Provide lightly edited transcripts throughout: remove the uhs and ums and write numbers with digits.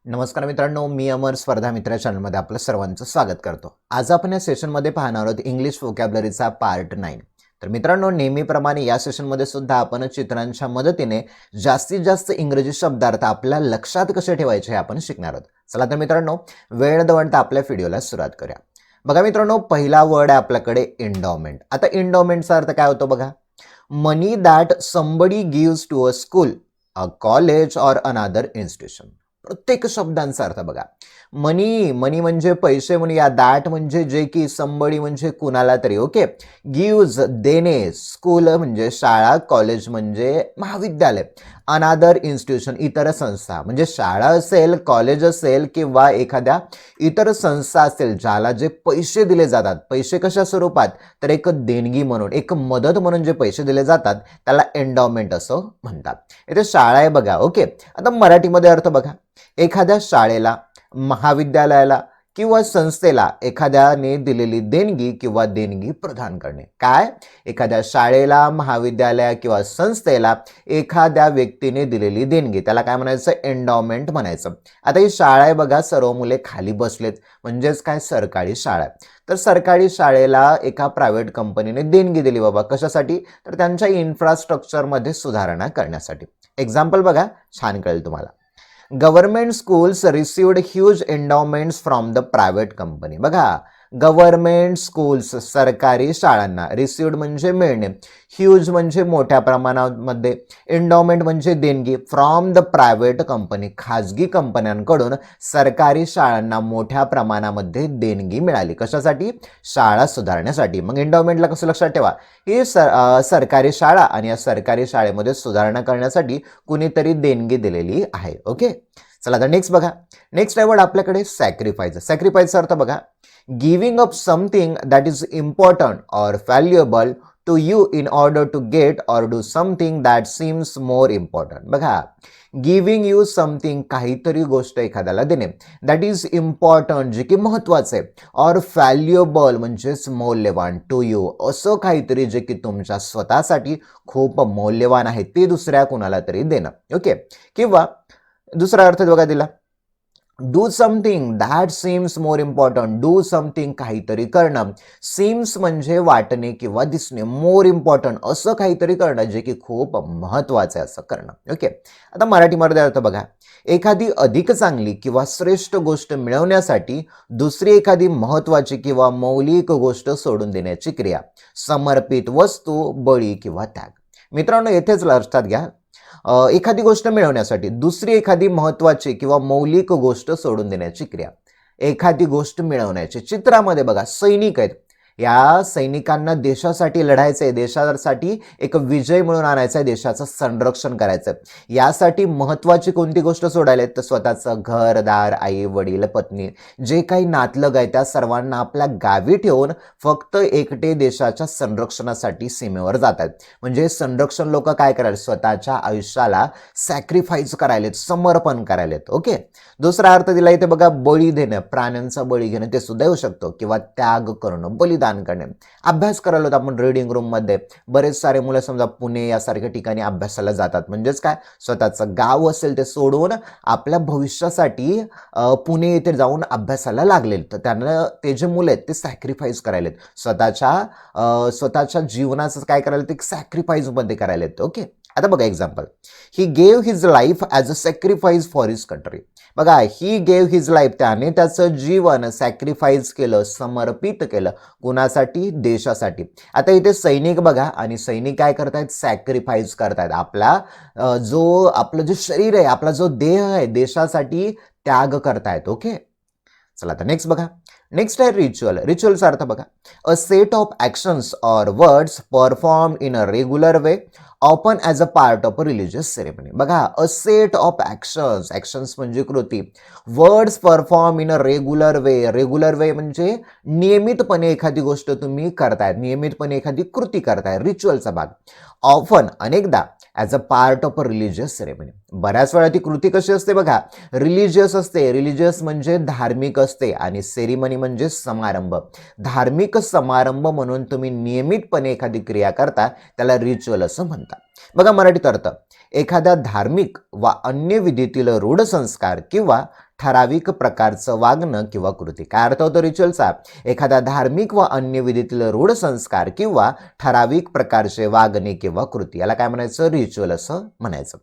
नमस्कार मित्रांनो, मी अमर स्पर्धा मित्र चॅनलमध्ये आपलं सर्वांचं स्वागत करतो. आज आपण या सेशनमध्ये पाहणार आहोत इंग्लिश व्होकॅब्युलरीचा पार्ट 9. तर मित्रांनो, नेहमीप्रमाणे या सेशनमध्ये सुद्धा आपण चित्रांच्या मदतीने जास्तीत जास्त इंग्रजी शब्दार्थ आपल्या लक्षात कसे ठेवायचे हे आपण शिकणार आहोत. चला तर मित्रांनो, वेळ न दवडता आपल्या व्हिडिओला सुरुवात करूया. बघा मित्रांनो, पहिला वर्ड आहे आपल्याकडे एंडॉवमेंट. आता एंडॉवमेंटचा अर्थ काय होतो बघा. Money that somebody gives to a school, a college or another institution. प्रत्येक शब्दांचा अर्थ बघा. मनी मनी म्हणजे पैसे म्हणूया, दॅट म्हणजे जे की, संबडी म्हणजे कुणाला तरी, ओके. गिव्ज देणे, स्कूल म्हणजे शाळा, कॉलेज म्हणजे महाविद्यालय, अनादर इन्स्टिट्यूशन इतर संस्था म्हणजे शाळा असेल, कॉलेज असेल किंवा एखाद्या इतर संस्था असेल ज्याला जे पैसे दिले जातात. पैसे कशा स्वरूपात, तर एक देणगी म्हणून, एक मदत म्हणून जे पैसे दिले जातात त्याला एंडॉवमेंट असं म्हणतात. इथे शाळा आहे बघा, ओके. आता मराठीमध्ये अर्थ बघा. एखाद्या शाळेला, महाविद्यालयाला किंवा संस्थेला एखाद्याने दिलेली देणगी किंवा देणगी प्रदान करणे. काय? एखाद्या शाळेला, महाविद्यालया किंवा संस्थेला एखाद्या व्यक्तीने दिलेली देणगी, त्याला काय म्हणायचं? एंडॉवमेंट म्हणायचं. आता ही शाळा आहे बघा, सर्व मुले खाली बसलेत, म्हणजेच काय? सरकारी शाळा आहे. तर सरकारी शाळेला एका प्रायव्हेट कंपनीने देणगी दिली बाबा. कशासाठी? तर त्यांच्या इन्फ्रास्ट्रक्चरमध्ये सुधारणा करण्यासाठी. एक्झाम्पल बघा, छान कळेल तुम्हाला. Government schools received huge endowments from the private company. बघा, गव्हर्नमेंट स्कूल्स सरकारी शाळांना, रिसिव्ड म्हणजे मिळणे, ह्यूज म्हणजे मोठ्या प्रमाणामध्ये, एंडॉवमेंट म्हणजे देणगी, फ्रॉम द प्रायव्हेट कंपनी खाजगी कंपन्यांकडून सरकारी शाळांना मोठ्या प्रमाणामध्ये देणगी मिळाली. कशासाठी? शाळा सुधारण्यासाठी. मग एंडॉवमेंटला कसं लक्षात ठेवा, ही सरकारी शाळा आणि या सरकारी शाळेमध्ये सुधारणा करण्यासाठी कुणीतरी देणगी दिलेली आहे. ओके, चला तर नेक्स्ट बघा. नेक्स्ट आहे वर्ड आपल्याकडे सॅक्रिफाईस. सॅक्रिफाईसचा अर्थ बघा. Giving up something that is important or valuable to you in order to get or do something that seems more important. बघा, गिव्हिंग यू समथिंग काहीतरी गोष्ट एखाद्याला देणे, दॅट इज इम्पॉर्टंट जे की महत्वाचं आहे, ऑर व्हॅल्युएबल म्हणजेच मौल्यवान, टू यू असं काहीतरी जे की तुमच्या स्वतःसाठी खूप मौल्यवान आहे ते दुसऱ्या कुणाला तरी देणं. ओके, किंवा दुसरा अर्थ बघा दिला. Do something that seems more important. Do something काहीतरी करणं, सीम्स म्हणजे वाटणे किंवा दिसणे, मोर इम्पॉर्टंट असं काहीतरी करणं जे की खूप महत्वाचं आहे असं करणं. ओके, आता मराठीमध्ये अर्थ बघा. एखादी अधिक चांगली किंवा श्रेष्ठ गोष्ट मिळवण्यासाठी दुसरी एखादी महत्वाची किंवा मौलिक गोष्ट सोडून देण्याची क्रिया, समर्पित वस्तू, बळी किंवा त्याग. मित्रांनो, येथेच लक्षात घ्या, एखादी गोष्ट मिळवण्यासाठी दुसरी एखादी महत्वाची किंवा मौलिक गोष्ट सोडून देण्याची क्रिया. एखादी गोष्ट मिळवण्याची. चित्रामध्ये बघा, सैनिक आहेत. या सैनिकांना देशासाठी लढायचं आहे, देशासाठी एक विजय मिळवून आणायचा आहे, देशाचं संरक्षण करायचं आहे. यासाठी महत्वाची कोणती गोष्ट सोडायला तर स्वतःचं घरदार, आई वडील, पत्नी, जे काही नातलग आहे त्या सर्वांना आपल्या गावी ठेवून फक्त एकटे देशाच्या संरक्षणासाठी सीमेवर जातात. म्हणजे संरक्षण लोक काय करायला? स्वतःच्या आयुष्याला सॅक्रिफाईस करायलेत, समर्पण करायलेत. ओके, दुसरा अर्थ दिला इथे बघा. बळी देणं, प्राण्यांचा बळी घेणं ते सुद्धा येऊ शकतो, किंवा त्याग करणं, बलिदान करणे. अभ्यास करायला होता आपण रीडिंग रूम मध्ये, बरेच सारे मुलं समजा पुणे यासारख्या ठिकाणी अभ्यासाला जातात. म्हणजेच काय? स्वतःचं गाव असेल ते सोडून आपल्या भविष्यासाठी पुणे येथे जाऊन अभ्यासाला लागले. तर त्यांना ते जे मुलं आहेत ते सॅक्रिफाईस करायलेत, स्वतःच्या जीवनाचं काय करायला, ते सॅक्रिफाईस मध्ये करायलेत. ओके, आता बघा example. He gave his life as a sacrifice for his country. बघा, ही गेव हिज लाईफ, त्याने त्याचं जीवन सॅक्रिफाईस केलं, समर्पित केलं. कुणासाठी? देशासाठी. आता इथे सैनिक बघा, आणि सैनिक काय करतायत? सॅक्रिफाईस करतायत. आपलं जे शरीर आहे, आपला जो देह आहे, देशासाठी त्याग करतायत. ओके, चला आता नेक्स्ट बघा. नेक्स्ट आहे रिच्युअल. रिच्युअलचा अर्थ बघा. A set of actions or words perform in a regular way, often as a part of a religious ceremony. बघा, a set of actions, actions म्हणजे कृती, words perform in a regular way. Regular way म्हणजे नियमितपणे एखादी गोष्ट तुम्ही करताय, नियमितपणे एखादी कृती करताय, रिच्युअलचा भाग. ऑफन अनेकदा, as a part of a religious ceremony. बऱ्याच वेळा ती कृती कशी असते बघा? रिलिजियस असते. रिलिजियस म्हणजे धार्मिक असते, आणि सेरेमनी म्हणजे समारंभ. धार्मिक समारंभ म्हणून तुम्ही नियमितपणे एखादी क्रिया करता त्याला रिच्युअल असं म्हणतात. बघा मराठीत अर्थ. एखाद्या धार्मिक वा अन्य विधीतील रूढ संस्कार किंवा ठराविक प्रकारचं वागणं किंवा कृती. काय अर्थ होतो रिच्युअलचा? एखादा धार्मिक व अन्य विधीतील रूढ संस्कार किंवा ठराविक प्रकारचे वागणे किंवा कृती, याला काय म्हणायचं? रिच्युअल असं म्हणायचं.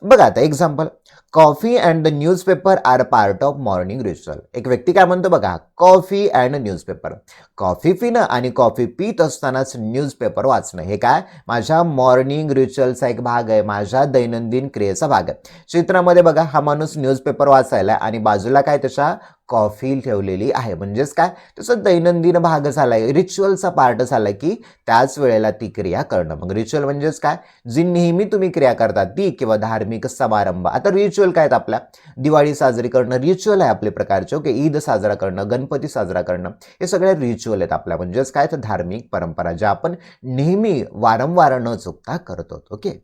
बघा आता example, coffee and the newspaper are part of morning ritual. एक व्यक्ती काय म्हणतो बघा, कॉफी अँड न्यूजपेपर. कॉफी पिणं आणि कॉफी पीत असतानाच न्यूजपेपर वाचणं हे काय? माझ्या मॉर्निंग रिच्युअलचा एक भाग आहे, माझ्या दैनंदिन क्रियेचा भाग आहे. चित्रामध्ये बघा, हा माणूस न्यूजपेपर वाचायला आणि बाजूला काय त्याच्या कॉफी ठेवलेली आहे. म्हणजेच काय? त्याचा दैनंदिन भाग झालाय, रिच्युअलचा पार्ट झालाय की त्याच वेळेला ती क्रिया करणं. मग रिच्युअल म्हणजेच काय? जी नेहमी तुम्ही क्रिया करता ती, किंवा धार्मिक समारंभ. आता रिच्युअल काय आहेत आपल्या? दिवाळी साजरी करणं रिच्युअल आहे आपले प्रकारचे. ओके, ईद साजरा करणं, गणपती साजरा करणं, हे सगळे रिच्युअल आहेत आपल्या. म्हणजेच काय? तर धार्मिक परंपरा ज्या आपण नेहमी वारंवार न चुकता करतो. ओके,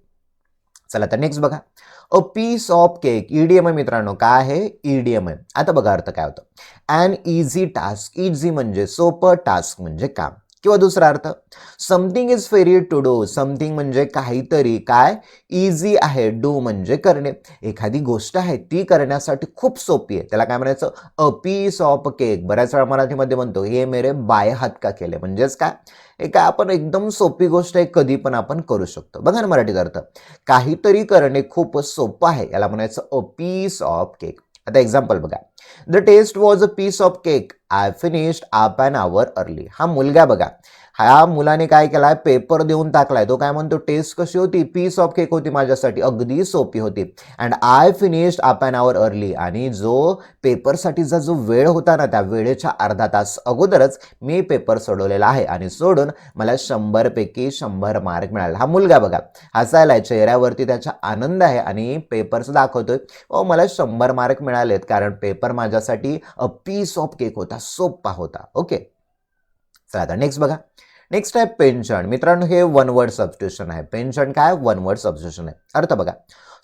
चला तर नेक्स्ट बघा, a piece of cake. Idiom आहे मित्रांनो. काय आहे? ईडीएम आहे. आता बघा अर्थ काय होतं? अन इझी टास्क. इझी म्हणजे सोपं, टास्क म्हणजे काम. किंवा दुसरा अर्थ, something is very to do. Something म्हणजे काहीतरी काय इझी आहे, डू म्हणजे करणे. एखादी गोष्ट आहे ती करण्यासाठी खूप सोपी आहे, त्याला काय म्हणायचं? A piece of cake. बऱ्याच वेळा मराठीमध्ये म्हणतो हे मेरे बाय हात का केले. म्हणजेच काय? हे काय आपण एकदम सोपी गोष्ट आहे, कधी पण आपण करू शकतो. बघा ना मराठीत अर्थ, काहीतरी करणे खूप सोपं आहे, याला म्हणायचं अ पीस ऑफ केक. आता एक्झाम्पल बघा, the test was a piece of cake, I finished half an hour early. हा मुलगा बघा, ह्या मुलाने काय केलाय? पेपर देऊन टाकलाय. तो काय म्हणतो? टेस्ट कशी होती? पीस ऑफ केक होती माझ्यासाठी, अगदी सोपी होती. And I finished half an hour early. आणि जो पेपरसाठीचा जो वेळ होता ना, त्या वेळेच्या अर्धा तास अगोदरच मी पेपर सोडवलेला आहे आणि सोडून मला 100 पैकी 100 मार्क मिळाले. हा मुलगा बघा हसायलाय, चेहऱ्यावरती त्याचा आनंद आहे आणि पेपर्स दाखवतोय, ओ मला 100 मार्क मिळालेत, कारण पेपर माझ्यासाठी अ पीस ऑफ केक होता, सोपा होता. ओके, चला आता नेक्स्ट बघा. नेक्स्ट आहे पेन्शन. मित्रांनो हे वन वर्ड सबस्टिट्यूशन आहे. पेन्शन काय? वन वर्ड सबस्टिट्यूशन आहे. अर्थ बघा,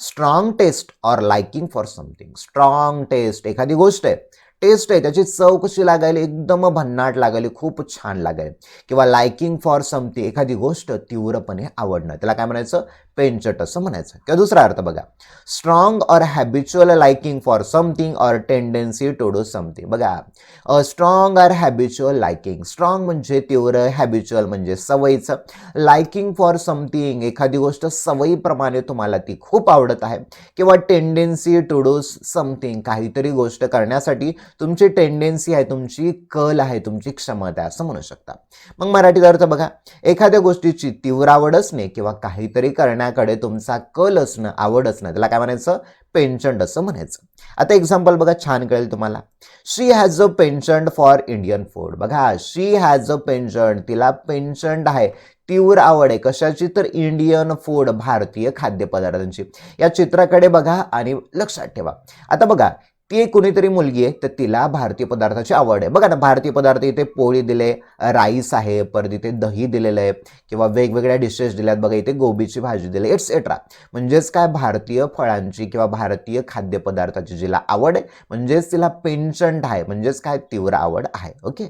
strong taste or liking for something. Strong taste, एखादी गोष्ट आहे, टेस्ट आहे, त्याची चव कशी लागायला? एकदम भन्नाट लागायला, खूप छान लागायला. किंवा लाइकिंग फॉर समथिंग, एखादी गोष्ट तीव्रपणे आवडणं, त्याला काय म्हणायचं? पेनचट असं म्हणायचं. किंवा दुसरा अर्थ बघा, strong or habitual liking for something or tendency to do something. बघा, strong or habitual liking. Strong म्हणजे तीव्र, हॅबिच्युअल म्हणजे सवयीचं, लाइकिंग फॉर समथिंग एखादी गोष्ट सवयीप्रमाणे तुम्हाला ती खूप आवडत आहे, किंवा टेंडन्सी टू डू समथिंग काहीतरी गोष्ट करण्यासाठी तुमची टेंडन्सी आहे, तुमची कल आहे, तुमची क्षमता आहे असं म्हणू शकता. मग मराठीत अर्थ बघा, एखाद्या गोष्टीची तीव्र आवड असणे किंवा काहीतरी करण्याकडे तुमचा कल असणं, आवड असणं, त्याला काय म्हणायचं? पेन्शंट असं म्हणायचं. आता एक्झाम्पल बघा, छान कळेल तुम्हाला. She has a penchant for Indian food. बघा, शी हॅज अ पेन्शंट, तिला पेन्शंट आहे, तीव्र आवड आहे कशाची? तर इंडियन फूड, भारतीय खाद्यपदार्थांची. या चित्राकडे बघा आणि लक्षात ठेवा. आता बघा, ती एक कुणीतरी मुलगी आहे, तर तिला भारतीय पदार्थाची आवड आहे. बघा ना, भारतीय पदार्थ इथे पोळी दिले, राईस आहे, परत इथे दही दिलेलं आहे, किंवा वेगवेगळ्या डिशेस दिल्यात. बघा इथे गोबीची भाजी दिली, एटसेट्रा. म्हणजेच काय? भारतीय फळांची किंवा भारतीय खाद्यपदार्थाची जिला आवड आहे, म्हणजेच तिला पेन्शंट आहे, म्हणजेच काय? तीव्र आवड आहे. ओके,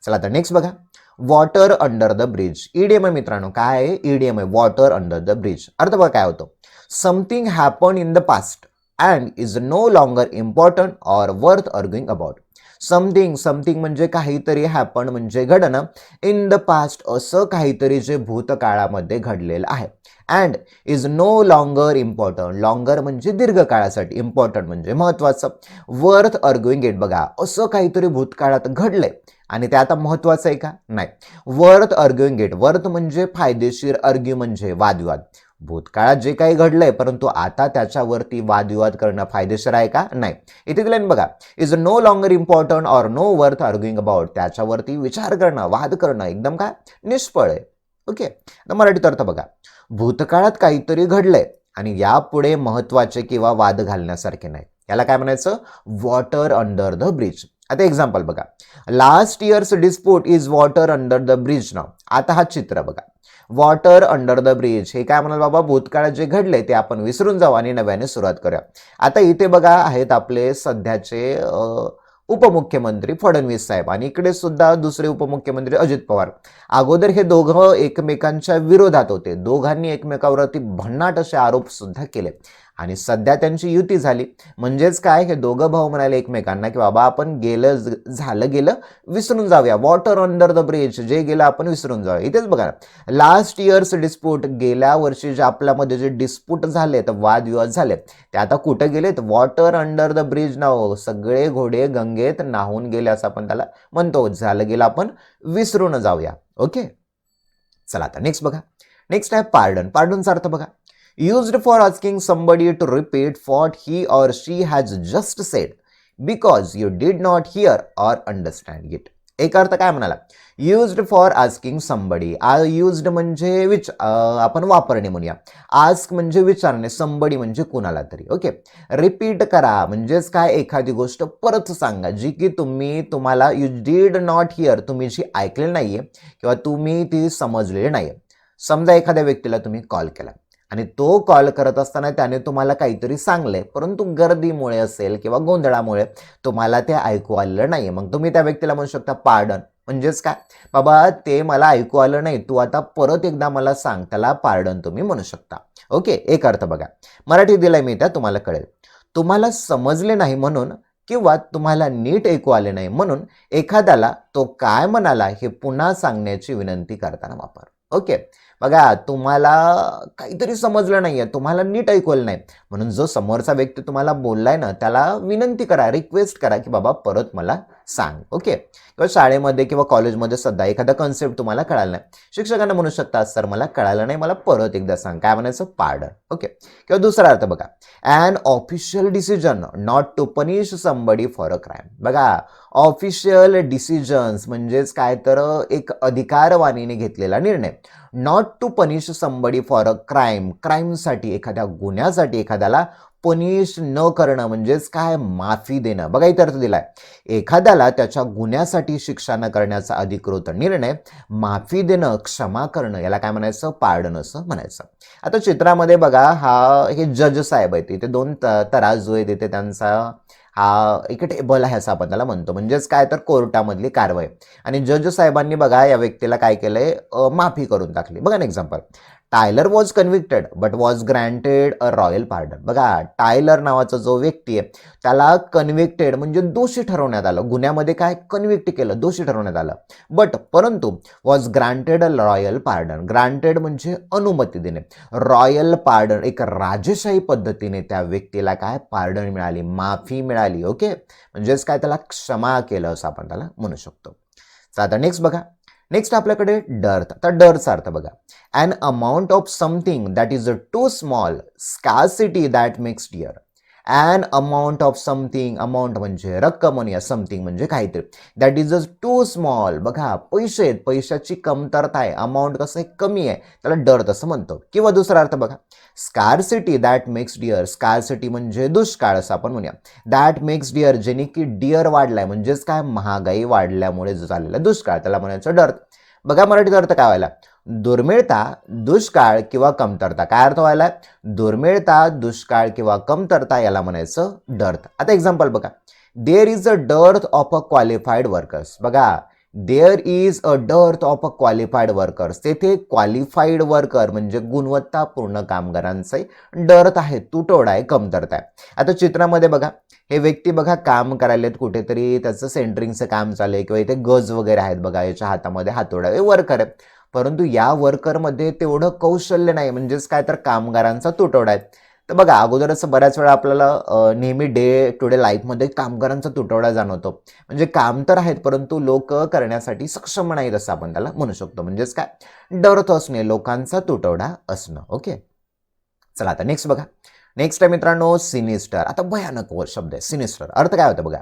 चला आता नेक्स्ट बघा, water under the bridge. Idioms आहे मित्रांनो. काय आहे? ईडीएम आहे, वॉटर अंडर द ब्रिज. अर्थ बघा काय होतो? Something happen in the past and is no longer important or worth arguing about. Something म्हणजे काहीतरी, हॅपन म्हणजे घडणं, इन द पास्ट असं काहीतरी जे भूतकाळामध्ये घडलेलं आहे. And is no longer important. Longer म्हणजे दीर्घकाळासाठी, इम्पॉर्टंट म्हणजे महत्वाचं, वर्थ आर्ग्युइंग इट. बघा, असं काहीतरी भूतकाळात घडलंय आणि ते आता महत्वाचं आहे का? नाही. Worth आर्ग्युइंग it. वर्थ म्हणजे फायदेशीर, आर्ग्यू म्हणजे वादविवाद. भूतकाळात जे काही घडलंय, परंतु आता त्याच्यावरती वादविवाद करणं फायदेशीर आहे का? नाही. इथे दिलं बघा, is no longer important or no worth arguing about. त्याच्यावरती विचार करणं, वाद करणं एकदम काय? निष्फळ आहे. ओके, तर मराठीत अर्थ बघा, भूतकाळात काहीतरी घडलंय आणि यापुढे महत्वाचे किंवा वाद घालण्यासारखे नाही, याला काय म्हणायचं? Water under the bridge. आता एक्झाम्पल बघा, last years dispute is water under the bridge नाव. आता हा चित्र बघा, वॉटर अंडर द ब्रिज हे काय म्हणाल बाबा? भूतकाळात जे घडले ते आपण विसरून जाऊ आणि नव्याने सुरुवात करूया. आता इथे बघा आहेत आपले सध्याचे उपमुख्यमंत्री फडणवीस साहेब आणि इकडे सुद्धा दुसरे उपमुख्यमंत्री अजित पवार. अगोदर हे दोघं एकमेकांच्या विरोधात होते, दोघांनी एकमेकावरती भन्नाट असे आरोप सुद्धा केले. आणि सध्या त्यांची युती झाली. म्हणजेच काय, हे दोघं भाऊ म्हणाले एकमेकांना की बाबा आपण झालं गेलं विसरून जाऊया. वॉटर अंडर द ब्रिज, जे गेलं आपण विसरून जाऊया. इथेच बघा, लास्ट इयर्स डिस्प्यूट, गेल्या वर्षी जे आपल्यामध्ये जे डिस्प्यूट झाले, तर वादविवाद झाले, ते आता कुठं गेलेत? वॉटर अंडर द ब्रिज नाव, सगळे घोडे गंगेत नाहून गेले असं आपण त्याला म्हणतो. झालं गेलं आपण विसरून जाऊया. ओके, चला आता नेक्स्ट बघा. नेक्स्ट आहे पार्डन. पार्डनचा अर्थ बघा, used for asking somebody to repeat what he or she has just said because you did not hear or understand it. एक अर्थ काय म्हणाला, used for asking somebody. Used म्हणजे आपण वापरणे म्हणूया. आस्क म्हणजे विचारणे, समबडी म्हणजे कुणाला तरी. ओके, रिपीट करा म्हणजेच काय, एखादी गोष्ट परत सांगा जी की तुम्हाला यू डीड नॉट हिअर, तुम्ही जी ऐकलेली नाहीये किंवा तुम्ही ती समजलेली नाहीये. समजा एखाद्या व्यक्तीला तुम्ही कॉल केला आणि तो कॉल करत असताना त्याने तुम्हाला काहीतरी सांगले, परंतु गर्दीमुळे असेल किंवा गोंधळामुळे तुम्हाला ते ऐकू आलेलं नाहीये. मग तुम्ही त्या व्यक्तीला म्हणू शकता पार्डन. म्हणजेच काय, बाबा ते मला ऐकू आलं नाही, तू आता परत एकदा मला सांग, त्याला पार्डन तुम्ही म्हणू शकता. ओके, एक अर्थ बघा, मराठी दिलाय मी, त्या तुम्हाला कळेल. तुम्हाला समजले नाही म्हणून किंवा तुम्हाला नीट ऐकू आले नाही म्हणून एखाद्याला तो काय म्हणाला हे पुन्हा सांगण्याची विनंती करताना वापर. ओके, बघा, तुम्हाला काहीतरी समजलं नाहीये, तुम्हाला नीट ऐकवलं नाही, म्हणून जो समोरचा व्यक्ती तुम्हाला बोललाय ना, त्याला विनंती करा, रिक्वेस्ट करा की बाबा परत मला सांग. ओके, किंवा शाळेमध्ये किंवा कॉलेजमध्ये सुद्धा एखादा कन्सेप्ट तुम्हाला कळाला नाही, शिक्षकांना म्हणू शकता, सर मला कळालं नाही, मला परत एकदा सांग. काय म्हणायचं? पार्डन. ओके, किंवा दुसरा अर्थ बघा, an official decision not to punish somebody for a crime. बघा, ऑफिशियल डिसिजन्स म्हणजेच काय, तर एक अधिकारवाणीने घेतलेला निर्णय. Not to punish somebody for a crime, क्राईमसाठी, एखाद्या गुन्ह्यासाठी एखाद्याला पनिश न करणं म्हणजेच काय, माफी देणं. बघा, इथे अर्थ दिलाय, एखाद्याला त्याच्या गुन्ह्यासाठी शिक्षा न करण्याचा अधिकृत निर्णय, माफी देणं, क्षमा करणं, याला काय म्हणायचं? पार्डन असं म्हणायचं. आता चित्रामध्ये बघा, हे जज साहेब आहेत, इथे दोन तराजू आहेत, इथे त्यांचा एक टेबल आहे असं आपण त्याला म्हणतो. म्हणजेच काय, तर कोर्टामधली कारवाई. आणि जज साहेबांनी बघा या व्यक्तीला काय केलंय, माफी करून टाकली. बघा ना example, Taylor was convicted but was granted a royal pardon. बघा, टायलर नावाचा जो व्यक्ती आहे त्याला कन्व्हिक्टेड म्हणजे दोषी ठरवण्यात आलं, गुन्ह्यामध्ये काय कन्व्हिक्ट केलं, दोषी ठरवण्यात आलं. परंतु was granted a royal pardon. Granted म्हणजे अनुमती देणे, रॉयल पार्डन एक राजेशाही पद्धतीने त्या व्यक्तीला काय, पार्डन मिळाली, माफी मिळाली. ओके, म्हणजेच काय, त्याला क्षमा केलं असं आपण त्याला म्हणू शकतो. आता नेक्स्ट बघा, नेक्स्ट आपल्याकडे डर्थ. आता डरचा अर्थ बघा, an amount of something that is too small, scarcity that makes dear. an amount of something, amount म्हणजे रक्कम म्हणूया, something म्हणजे काहीतरी, that is too small. बघा, पैसे आहेत, पैशाची कमतरता आहे, अमाऊंट कसं आहे, कमी आहे, त्याला डर्थ असं म्हणतो. किंवा दुसरा अर्थ बघा, scarcity that makes dear. Scarcity म्हणजे दुष्काळ असं आपण म्हणूया. दॅट मेक्स डिअर, जेणे की डिअर वाढलाय म्हणजेच काय, महागाई वाढल्यामुळे जो झालेला दुष्काळ, त्याला म्हणायचं डर्थ. बघा, मराठीचा अर्थ काय व्हायला, दुर्मिळता, दुष्काळ किंवा कमतरता. काय अर्थ व्हायला, दुर्मिळता, दुष्काळ किंवा कमतरता, याला म्हणायचं डर्थ. आता एक्झाम्पल बघा, there is a dearth of a qualified workers. बघा, there is a dearth of a qualified workers. तेथे क्वालिफाईड वर्कर म्हणजे गुणवत्तापूर्ण कामगारांचे डर्थ आहे, तुटवडा आहे, कमतरता आहे. आता चित्रामध्ये बघा, हे व्यक्ती बघा काम करायलेत कुठेतरी, त्याचं सेंटरिंगचं काम चालू आहे किंवा इथे गज वगैरे आहेत बघा, याच्या हातामध्ये हातोडा, हे वर्कर आहे. परंतु या वर्करमध्ये तेवढं कौशल्य नाही, म्हणजेच काय, तर कामगारांचा तुटवडा आहे. तर बघा, अगोदरच बऱ्याच वेळा आपल्याला नेहमी डे टू डे लाईफमध्ये कामगारांचा तुटवडा जाणवतो. म्हणजे काम तर आहेत परंतु लोक करण्यासाठी सक्षम नाहीत असं आपण त्याला म्हणू शकतो. म्हणजेच काय, डर्थ असणे, लोकांचा तुटवडा असणं. ओके, चला आता नेक्स्ट बघा. नेक्स्ट आहे मित्रांनो सिनिस्टर. आता भयानक शब्द आहे सिनिस्टर. अर्थ काय होतं बघा,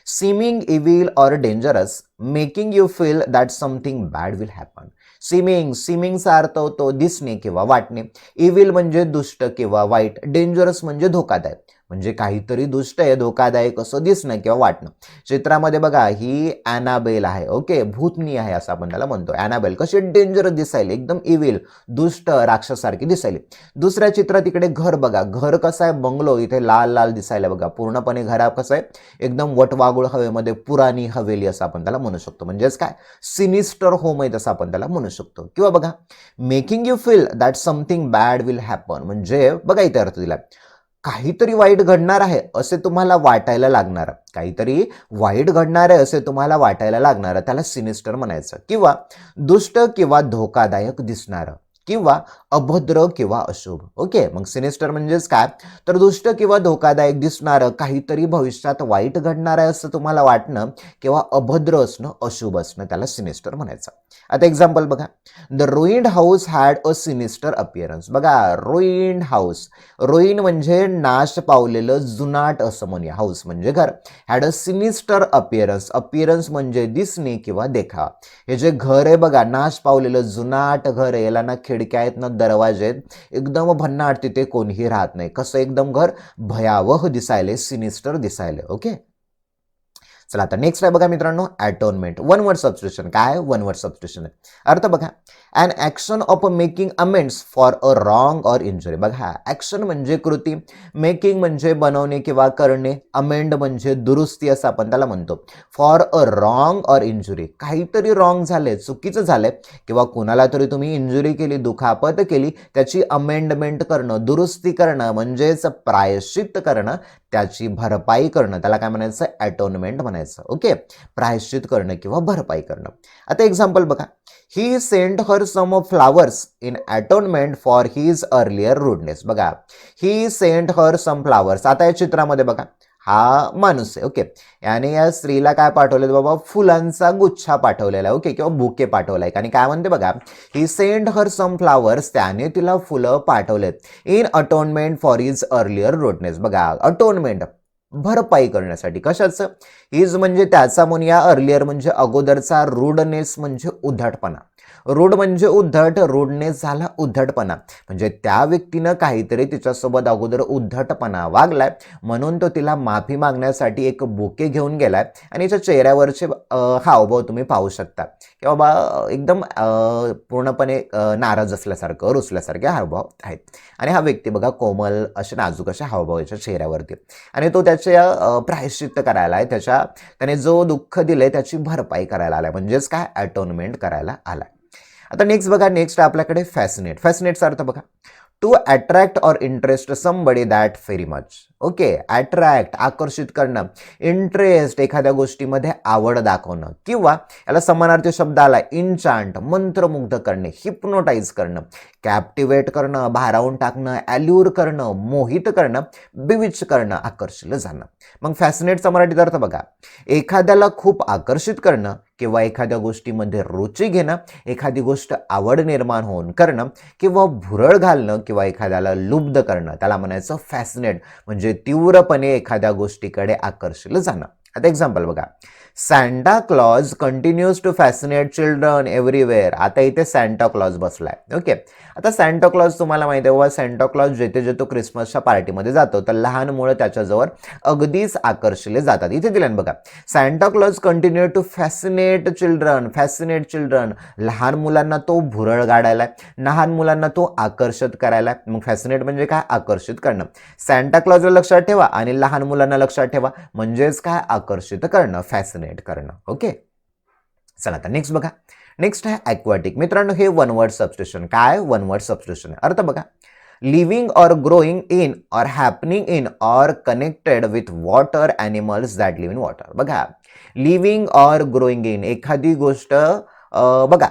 seeming evil or dangerous, making you feel that something bad will happen. सीमिंगचा अर्थ होतो दिसणे किंवा वाटणे, इव्हिल म्हणजे दुष्ट किंवा वाईट, डेंजरस म्हणजे धोकादायक, म्हणजे काहीतरी दुष्ट आहे, धोकादायक असं दिसणं किंवा वाटणं. चित्रामध्ये बघा, ही ॲनाबेल आहे. ओके, भूतनी आहे असं आपण त्याला म्हणतो. ॲनाबेल कशी डेंजरस दिसायली, एकदम इव्हिल, दुष्ट, राक्षसारखी दिसायली. दुसऱ्या चित्रात इकडे घर बघा, घर कसं आहे, बंगलो, इथे लाल लाल दिसायला बघा, पूर्णपणे घरा कसं आहे, एकदम वटवागुळ हवेमध्ये, पुराणी हवेली असं आपण त्याला म्हणू शकतो. म्हणजेच काय, सिनिस्टर होम आहे असं आपण त्याला म्हणू शकतो. किंवा बघा, making you feel that something bad will happen, म्हणजे बघा इथे अर्थ दिला, काहीतरी वाईट घडणार आहे असे तुम्हाला वाटायला लागणार, काहीतरी वाईट घडणार आहे असे तुम्हाला वाटायला लागणार, त्याला सिनिस्टर म्हणायचं. किंवा दुष्ट किंवा धोकादायक दिसणारं, किंवा अभद्र किंवा अशुभ. ओके, मग सिनिस्टर म्हणजेच काय, तर दुष्ट किंवा धोकादायक दिसणारं, काहीतरी भविष्यात वाईट घडणार आहे असं तुम्हाला वाटणं, किंवा अभद्र असणं, अशुभ असणं, त्याला सिनिस्टर म्हणायचं. आता एक्झाम्पल बघा, the ruined house had a sinister appearance. बघा, रुइंड हाऊस, रुइन म्हणजे नाश पावलेलं, जुनाट असं म्हणूया. हाऊस म्हणजे घर. Had a sinister appearance, appearance म्हणजे दिसणे किंवा देखावा. हे जे घर आहे बघा, नाश पावलेलं जुनाट घर आहे, याला ना खिडक्या आहेत ना दरवाजे आहेत, एकदम भन्नाट, तिथे कोणीही राहत नाही. कसं एकदम घर भयावह दिसायले, सिनिस्टर दिसायले. ओके, चला आता नेक्स्ट आहे बघा मित्रांनो, ॲटोनमेंट. One word substitution. काय वन वर्ड सबस्टिट्यूशन आहे? अर्थ बघा, an action of making amends for a wrong or injury. बघा, ॲक्शन म्हणजे कृती, मेकिंग म्हणजे बनवणे किंवा करणे, अमेंड म्हणजे दुरुस्ती असं आपण त्याला म्हणतो. For a wrong or injury, काहीतरी रॉंग झाले, चुकीचं झालंय, किंवा कुणाला तरी तुम्ही इंजुरी केली, दुखापत केली, त्याची अमेंडमेंट करणं, दुरुस्ती करणं, म्हणजेच प्रायश्चित्त करणं, त्याची भरपाई करणं, त्याला काय म्हणायचं, ॲटोनमेंट म्हणायचं. ओके, प्रायश्चित करणं किंवा भरपाई करणं. आता एक्झाम्पल बघा, he sent her some flowers in atonement for his earlier rudeness. बघा, he sent her some flowers. आता या चित्रामध्ये बघा, हा माणूस आहे. ओके, याने या स्त्रीला काय पाठवलेलं बाबा, फुलांचा गुच्छा पाठवलेला आहे. ओके, किंवा बुके पाठवलाय. आणि काय म्हणते बघा, he sent her some flowers, त्याने तिला फुलं पाठवलेत in atonement for his earlier rudeness. बघा, अटोनमेंट भरपाई करण्यासाठी. कशाचं? हिज म्हणजे त्याचा म्हणूया, अर्लियर म्हणजे अगोदरचा, रूडनेस म्हणजे उद्धटपणा. रूड म्हणजे उद्धट, रूडनेस झाला उद्धटपणा, म्हणजे त्या व्यक्तीनं काहीतरी तिच्यासोबत अगोदर उद्धटपणा वागलाय, म्हणून तो तिला माफी मागण्यासाठी एक बुके घेऊन गेलाय. आणि तिच्या चेहऱ्यावरचे हावभाव तुम्ही पाहू शकता, की बाबा एकदम पूर्णपणे नाराज असल्यासारखं, रुसल्यासारखे हावभाव आहेत. आणि हा व्यक्ती बघा, कोमल असे नाजूक असे हावभाव याच्या चेहऱ्यावरती, आणि तो त्याच्या प्रायश्चित्त करायला आहे, त्याने जो दुःख दिलंय त्याची भरपाई करायला आलाय, म्हणजेच काय, ॲटोनमेंट करायला आलाय. आता नेक्स्ट बघा, नेक्स्ट आपल्याकडे फॅसिनेट. फॅसिनेटचा अर्थ बघा, to attract or interest somebody that very much. Okay, attract आकर्षित करणं, इंटरेस्ट एखाद्या गोष्टीमध्ये आवड दाखवणं, किंवा याला समानार्थी शब्द आला इन्चांट, मंत्रमुग्ध करणे, हिप्नोटाईज करणं, कॅप्टिवेट करणं, भारावून टाकणं, ॲल्यूर करणं, मोहित करणं, बिविच करणं, आकर्षित जाणं. मग फॅसिनेटचा मराठीत अर्थ बघा, एखाद्याला खूप आकर्षित करणं, किंवा एखाद्या गोष्टीमध्ये रुची घेणं, एखादी गोष्ट आवड निर्माण होऊन करणं, किंवा भुरळ घालणं, किंवा एखाद्याला लुब्ध करणं, त्याला म्हणायचं फॅसिनेट, म्हणजे तीव्रपणे एखाद्या गोष्टीकडे आकर्षित जाणं. आता एक्झाम्पल बघा, Santa Claus continues to fascinate children everywhere. आता इथे सॅन्टा क्लॉज बसलाय. ओके, आता सॅन्टा क्लॉज तुम्हाला माहिती आहे बाबा, सॅन्टा क्लॉज जेथे जेथे क्रिसमसच्या पार्टीमध्ये जातो, तर लहान मुलं त्याच्याजवळ अगदीच आकर्षिले जातात. इथे दिलं बघा, Santa Claus continue to fascinate children. Fascinate children, लहान मुलांना तो भुरळ गाडायला, लहान मुलांना तो आकर्षित करायला. मग फॅसिनेट म्हणजे काय, आकर्षित करणं. सॅन्टा क्लॉजला लक्षात ठेवा आणि लहान मुलांना लक्षात ठेवा, म्हणजेच काय, आकर्षित करणं, फॅसिनेट करणं. ओके, चला आता नेक्स्ट बघा, नेक्स्ट आहे ॲक्वाटिक. मित्रांनो, हे वन वर्ड सबस्टिट्यूशन. काय वन वर्ड सबस्टिट्यूशन आहे? अर्थ बघा, living or growing in or happening in or connected with water animals that live in water. बघा, लिव्हिंग ऑर ग्रोईंग इन, एखादी गोष्ट बघा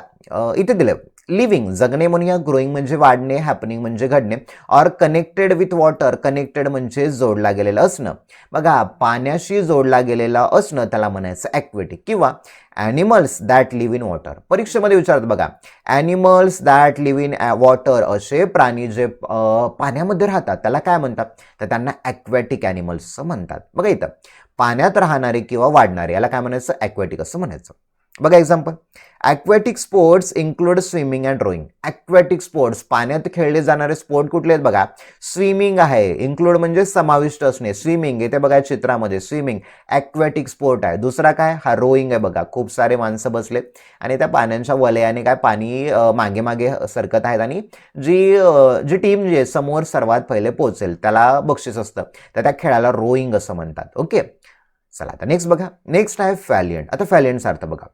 इथे दिलं, लिव्हिंग जगणे म्हणूया, ग्रोईंग म्हणजे वाढणे, हॅपनिंग म्हणजे घडणे, or connected with water, connected म्हणजे जोडला गेलेलं असणं. बघा, पाण्याशी जोडला गेलेला असणं, त्याला म्हणायचं ॲक्वेटिक. किंवा animals that live in water. परीक्षेमध्ये विचारतात बघा, animals that live in water, असे प्राणी जे पाण्यामध्ये राहतात त्याला काय म्हणतात, तर त्यांना ॲक्वॅटिक ॲनिमल्स म्हणतात. बघा, इथं पाण्यात राहणारे किंवा वाढणारे, याला काय म्हणायचं, ॲक्वॅटिक असं म्हणायचं. बघा example, aquatic sports include swimming and rowing. Aquatic sports, पाण्यात खेळले जाणारे स्पोर्ट कुठले आहेत बघा, स्विमिंग आहे, इन्क्लूड म्हणजे समाविष्ट असणे, स्विमिंग इथे बघा चित्रामध्ये, स्विमिंग ॲक्वॅटिक स्पोर्ट आहे. दुसरा काय, हा रोईंग आहे. बघा, खूप सारे माणसं बसले आणि त्या पाण्याच्या वलयाने काय पाणी मागे मागे सरकत आहेत, आणि जी टीम जी आहे समोर सर्वात पहिले पोहोचेल त्याला बक्षीस असतं, तर त्या खेळाला रोईंग असं म्हणतात. ओके, चला आता नेक्स्ट बघा, नेक्स्ट आहे फॅलियंट. आता फॅलियंटचा अर्थ बघा,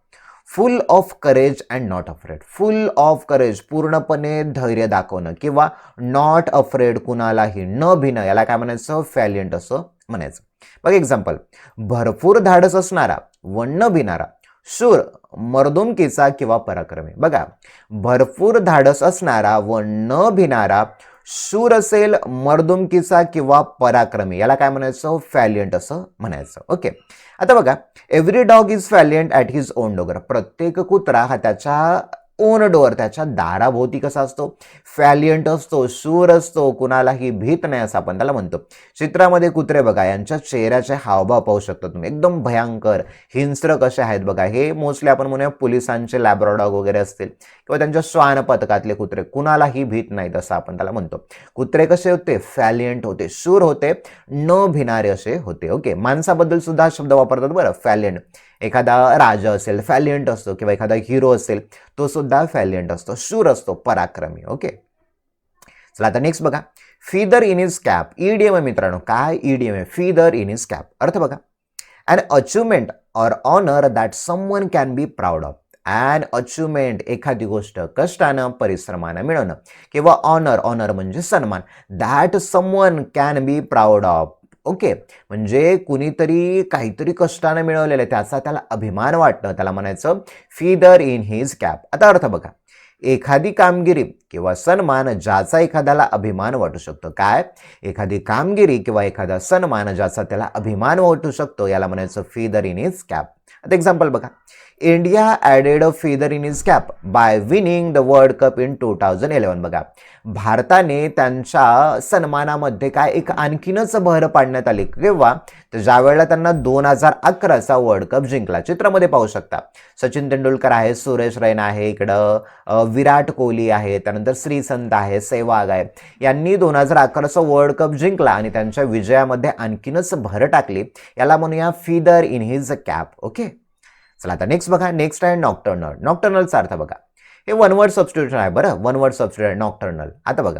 फुल of courage and not afraid. Full of courage, पूर्णपणे धैर्य दाखवणं, किंवा नॉट अफ्रेड, कुणालाही न भिणं, याला काय म्हणायचं, फॅलियंट असं म्हणायचं. बघ एक्झाम्पल, भरपूर धाडस असणारा व न भिणारा, शूर, मर्दुमकीचा किंवा पराक्रमी. बघा, भरपूर धाडस असणारा व न भिणारा, शूर असेल, मर्दुमकीचा किंवा पराक्रमी, याला काय म्हणायचं, फॅलियंट असं म्हणायचं. ओके, आता बघा, every dog is valiant at his own door. प्रत्येक कुत्रा हा त्याच्या ओन डोअर, त्याच्या दाराभोवती कसा असतो, फॅलियंट असतो, शूर असतो, कुणालाही भीत नाही असं आपण त्याला म्हणतो. चित्रामध्ये कुत्रे बघा, यांच्या चेहऱ्याचे हावभाव पाहू शकता तुम्ही, एकदम भयंकर हिंस्र कसे आहेत बघा. हे मोस्टली आपण म्हणूया पोलिसांचे लॅब्राडॉग वगैरे असतील किंवा त्यांच्या श्वान पथकातले कुत्रे, कुणालाही भीत नाहीत असं आपण त्याला म्हणतो. कुत्रे कसे होते, फॅलियंट होते, शूर होते, न भिणारे असे होते. ओके, माणसाबद्दल सुद्धा शब्द वापरतात बरं, फॅलियंट. एखादा राजा असेल, फॅलियंट असतो, किंवा एखादा हिरो असेल, तो सुद्धा फॅलियंट असतो, शूर असतो, पराक्रमी. ओके, चला आता नेक्स्ट बघा, feather in his cap. Idioms आहे मित्रांनो. काय ईडीएम आहे, फीदर इन हिज कॅप. अर्थ बघा, an achievement or honour that someone can be proud of. An achievement, एखादी गोष्ट कष्टानं, परिश्रमानं मिळवणं, किंवा ऑनर, ऑनर म्हणजे सन्मान, that someone can be proud of. Okay, म्हणजे कुणीतरी काहीतरी कष्टाने मिळवलेलं आहे, त्याचा त्याला अभिमान वाटणं, त्याला म्हणायचं फीदर इन हिज कॅप. आता अर्थ बघा, एखादी कामगिरी किंवा सन्मान ज्याचा एखाद्याला अभिमान वाटू शकतो. काय, एखादी कामगिरी किंवा एखादा सन्मान ज्याचा त्याला अभिमान वाटू शकतो, याला म्हणायचं फीदर इन हिज कॅप. आता एक्झाम्पल बघा, India added a feather in his cap bye winning the world cup in 2011. बघा, भारताने त्यांच्या सन्मानामध्ये काय एक आणखीनच भर पाडण्यात आली, किंवा ज्या वेळेला त्यांना 2011चा वर्ल्ड कप जिंकला. चित्रामध्ये पाहू शकता, सचिन तेंडुलकर आहे, सुरेश रैना आहे, इकडं विराट कोहली आहे, त्यानंतर श्रीसंत आहे, सेहवाग आहे. यांनी 2011चा वर्ल्ड कप जिंकला आणि त्यांच्या विजयामध्ये आणखीनच भर टाकली, याला म्हणूया feather in his cap. Okay, चला आता नेक्स्ट बघा, नेक्स्ट आहे नॉक्टर्नल. नॉक्टर्नलचा अर्थ बघा, हे वन वर्ड सबस्टिट्यूशन आहे बरं, वन वर्ड सबस्टिट्यूशन नॉक्टर्नल. आता बघा,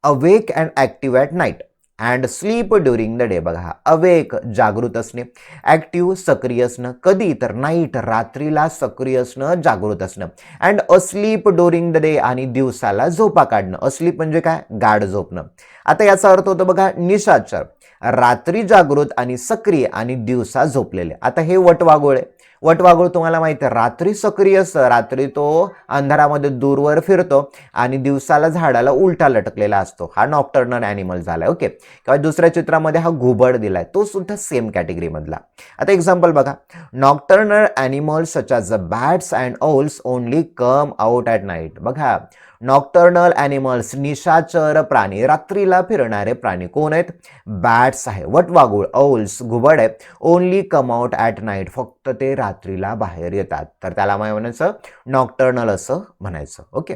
awake and active at night and sleep during the day. बघा, अवेक जागृत असणे, ॲक्टिव्ह सक्रिय असणं, कधी तर नाईट रात्रीला सक्रिय असणं, जागृत असणं, and asleep during the day आणि दिवसाला झोपा काढणं. अस्लीप म्हणजे काय, गाढ झोपणं. आता याचा अर्थ होतो बघा, निशाचर, रात्री जागृत आणि सक्रिय आणि दिवसा झोपलेले. आता हे वटवाघूळ आहे. वटवाघूळ तुम्हाला माहिती आहे, रात्री सक्रिय असतं, रात्री तो अंधारामध्ये दूरवर फिरतो आणि दिवसाला झाडाला उलटा लटकलेला असतो. हा नॉक्टर्नल ॲनिमल झालाय. ओके, किंवा दुसऱ्या चित्रामध्ये हा घुबड दिलाय, तो सुद्धा सेम कॅटेगरी मधला. आता एक्झाम्पल बघा, nocturnal animals such as bats and owls only come out at night. बघा, नॉक्टर्नल ॲनिमल्स, निशाचर प्राणी, रात्रीला फिरणारे प्राणी कोण आहेत, बॅट्स आहे, वटवाघूळ, औल्स, घुबड आहे, only come out at night, फक्त ते रात्रीला बाहेर येतात, तर त्याला म्हणायचं नॉक्टर्नल असं म्हणायचं. ओके,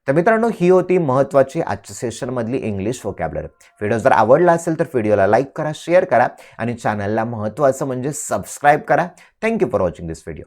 तर मित्रांनो, ही होती महत्त्वाची आजच्या सेशनमधली इंग्लिश व्होकॅब्युलरी. व्हिडिओ जर आवडला असेल तर व्हिडिओला लाईक करा, शेअर करा आणि चॅनलला महत्त्वाचं म्हणजे सबस्क्राईब करा. Thank you for watching this video.